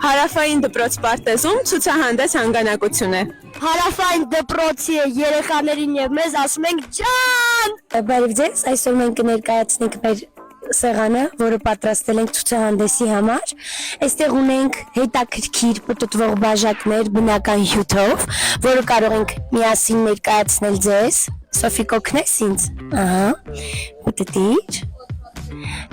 Հարավային դպրոց պարտեզում ցուցահանդես հանգանակություն է։ Հարավային դպրոցի երեխաներին եւ մեզ ասում ենք ջան։ Բարև ձեզ, այսօր մենք կներկայացնենք մեր սեղանը, որը պատրաստել ենք ցուցահանդեսի համար։ Այստեղ ունենք հետաքրքիր պտտվող բաժակներ բնական հյութով, որը կարող ենք միասին ներկայացնել ձեզ։ Սոֆի կօգնես ինձ։ Ահա, պտտիր։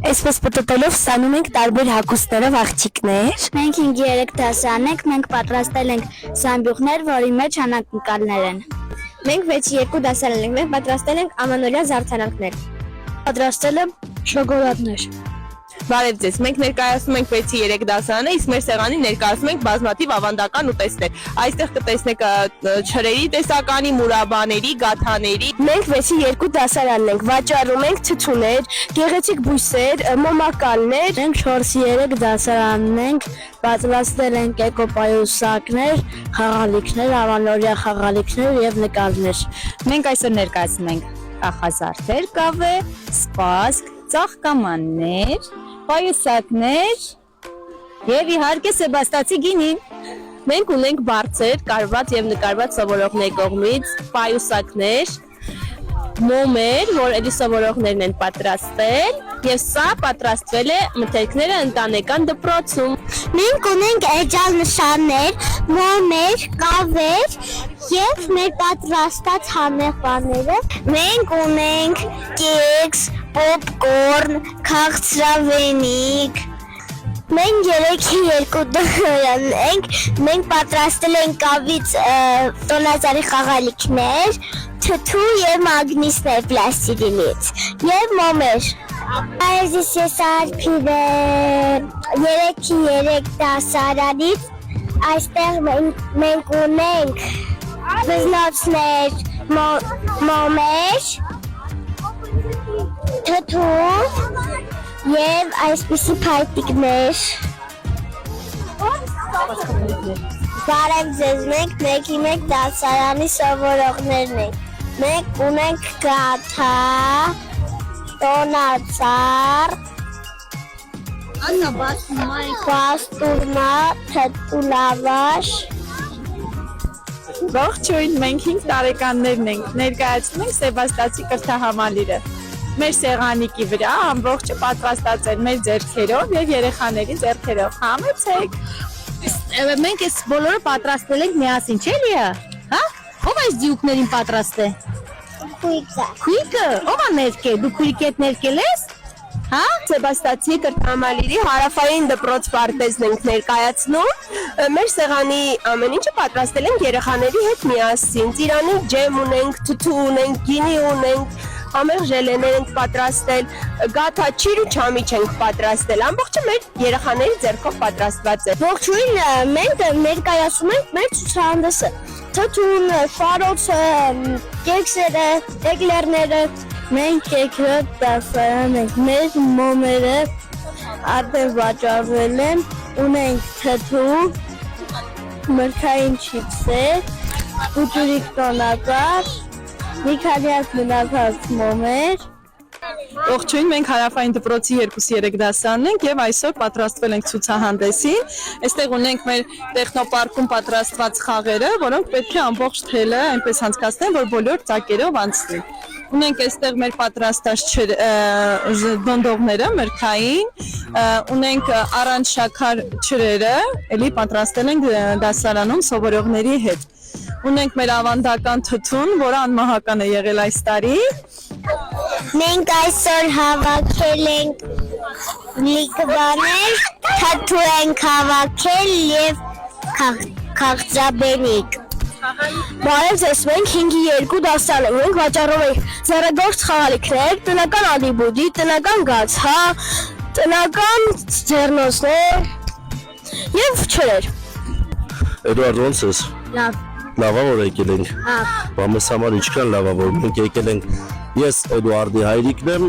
Այսպես պտտելով ստանում ենք տարբեր հագուստներով աղջիկներ։ Մենք 5-3 դասարան ենք, մենք պատրաստել ենք զամբյուղներ, որի մեջ անակնկալներ են։ Մենք 6-2 դասարան ենք, մենք պատրաստել ենք ամանորյա զարդարանքներ։ Պատրաստել եմ շոկոլադներ։ Բարև ձեզ, մենք ներկայացնում ենք 6-3 դասարանը, իսկ մեր սեղանի ներկայացնում ենք բազմաթիվ ավանդական ուտեստներ։ Այստեղ կտեսնեք չրերի տեսականի, մուրաբաների, գաթաների։ Մենք 6-2 դասարանն ենք, վաճառում ենք թթուներ, գեղեցիկ բույսեր, մոմակալներ։ Մենք 4-3 դասարանն ենք, պատրաստել ենք էկոպայուսակներ, խաղալիքներ, ամանորյա խաղալիքներ եւ նկարներ։ Մենք այսօր ներկայացնում ենք կախազարդեր, կավե, սպասք, ծաղկամաններ, պայուսակներ եւ իհարկե սեբաստացի գինին։ Մենք ունենք բարձր, կարված եւ նկարված սովորողների կողմից պայուսակներ, մոմեր, որ էլի սովորողներն են պատրաստել, եւ սա պատրաստվել է մթերքները ընտանեկան դպրոցում։ Մենք ունենք էջանշաններ, մոմեր, կավեր եւ մեր պատրաստած համեղ բաները։ Մենք ունենք կեքս, պոպկորն, քաղցրավենիք։ Մենք 3-2 դասարան ենք, մենք պատրաստել ենք կավից տոնազարի խաղալիքներ, թթու եւ մագնիսներ պլաստիլինից եւ մոմեր։ Այս ես Արփին 3-3 դասարանից այստեղ մենք ունենք բզնոցներ, մոմեր, թթու եւ այսպիսի փայտիկներ։ Բարև ձեզ, մենք 1-1 դասարանի սովորողներն ենք։ Մենք ունենք գաթա, տոնածառ, պաստուրմա, թթու լավաշ։ Ողջույն, մենք 5 տարեկաններն ենք, ներկայացնում ենք սեբաստացի կրթահամալիրը։ Մեր սեղանիկի վրա ամբողջը պատրաստած են մեր ձեռքերով եւ երեխաների ձեռքերով։ Համեցեք։ Մենք այս բոլորը պատրաստել ենք միասին, չէ՞ հա? Ո՞վ այս դյուկներին պատրաստ է։ Քույկը։ Քույկը, ո՞վ է ներկել, դու քույկետ ներկել ես։ Հա? Սեբաստացի կրթահամալիրի հարավային դպրոց պարտեզն ենք ներկայացնում։ Մեր սեղանի ամեն ինչը պատրաստել ենք երեխաների հետ միասին։ Ծիրանի ջեմ ունենք, թթու ունենք, գինի ունենք, համեղ ժելեներ ենք պատրաստել, գաթա չիր ու չամիչ ենք պատրաստել։ Ամբողջը մեր երեխաների ձեռքով պատրաստված է։ Ողջույն, մենք ներկայացնում ենք մեր ցուցահանդեսը։ Թթուն, շարոցը, կեքսերը, էկլերները։ Մենք եկրոտ դասարան ենք, մեր մոմերը արդեն վաճառվել են, ունենք թթու, մրգային չիպսեր, ուտուրիկ տոնածառ, մի քանի հատ մնացած մոմեր։ Ողջույն, մենք հարավային դպրոցի 2-3 դասարանն ենք եւ այսօր պատրաստվել ենք ցուցահանդեսին։ Այստեղ ունենք մեր տեխնոպարկում պատրաստված խաղերը, որոնք պետք է ամբողջ թելը այնպես անցկացնեն, որ բոլոր ծակերով անցնի։ Ունենք այստեղ մեր պատրաստած դոնդողները, մրգային, ունենք առանց շաքար չրերը, էլի պատրաստել ենք դասարանում սովորողների հետ։ Ունենք մեր ավանդական թթուն, որը անմահական է եղել այս տարի։ Մենք այսօր հավաքել ենք լիքբաներ, թաթու ենք հավաքել եւ քաղցրաբենիկ։ Բարև ձեզ, մենք 5-2 դասարան ենք, վաճառում ենք ձեռագործ խաղալիքներ, տնական ալիբուդի, տնական գացա, տնական ձեռնոցներ եւ չրեր։ Էդուարդ, ո՞նց ես։ Լավ։ Լավ որ եկել ենք։ Բամես համար ինչքան լավ որ մենք եկել ենք։ Ես Էդուարդի հայրիկն եմ։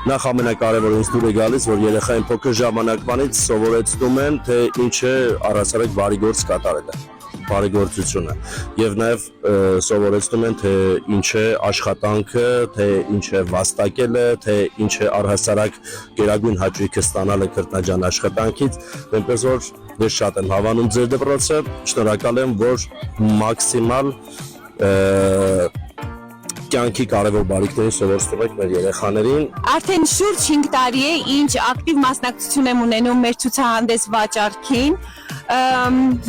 Նախ ամենակարևորը ինձ դուր է գալիս, որ երեխային փոքր ժամանակվանից սովորեցնում են, թե ինչ է առասարակ բարի գործ կատարելը։ բարեգործությունը եւ նաեւ սովորեցնում են թե ինչ է աշխատանքը, թե ինչ է վաստակելը, թե ինչ է առհասարակ գերագույն հաճույքը ստանալը քրտնաջան աշխատանքից, այնպես որ ես շատ եմ հավանում ձեր դպրոցը, շնորհակալ եմ, որ մաքսիմալ կյանքի կարևոր բարիքներին սովորեցնում եք մեր երեխաներին։ Արդեն շուրջ 5 տարի է, ինչ ակտիվ մասնակցություն եմ ունենում մեր ցուցահանդես վաճառքին։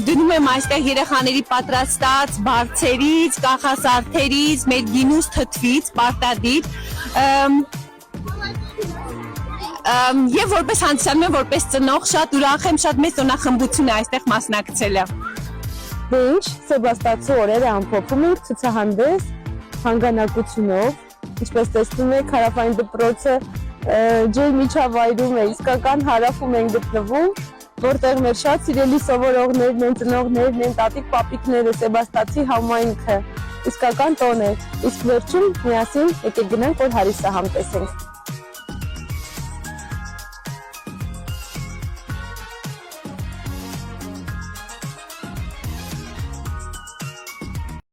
Դնում եմ այստեղ երեխաների պատրաստած բարձերից, կախասարդերից, մեր գինուս թթվից, պարտադիր։ Եվ որպես հանդիսանում եմ, որպես ծնող շատ ուրախ եմ, շատ մեծ տոնախմբություն է այստեղ մասնակցելը։ Դե ինչ, Սեբաստացու օրերը ամփոփում ենք ցուցահանդես հանգանակությունով, ինչպես տեսնում եք, հարավային դպրոցը ջեր միջավայրում է, իսկական հարավում ենք գտնվում, որտեղ մեր շատ սիրելի սովորողներն են, ծնողներն են, տատիկ պապիկները, Սեբաստացի համայնքը, իսկական տոն է, իսկ վերջում միասին եկեք գնանք, որ Հարիսը համտեսենք։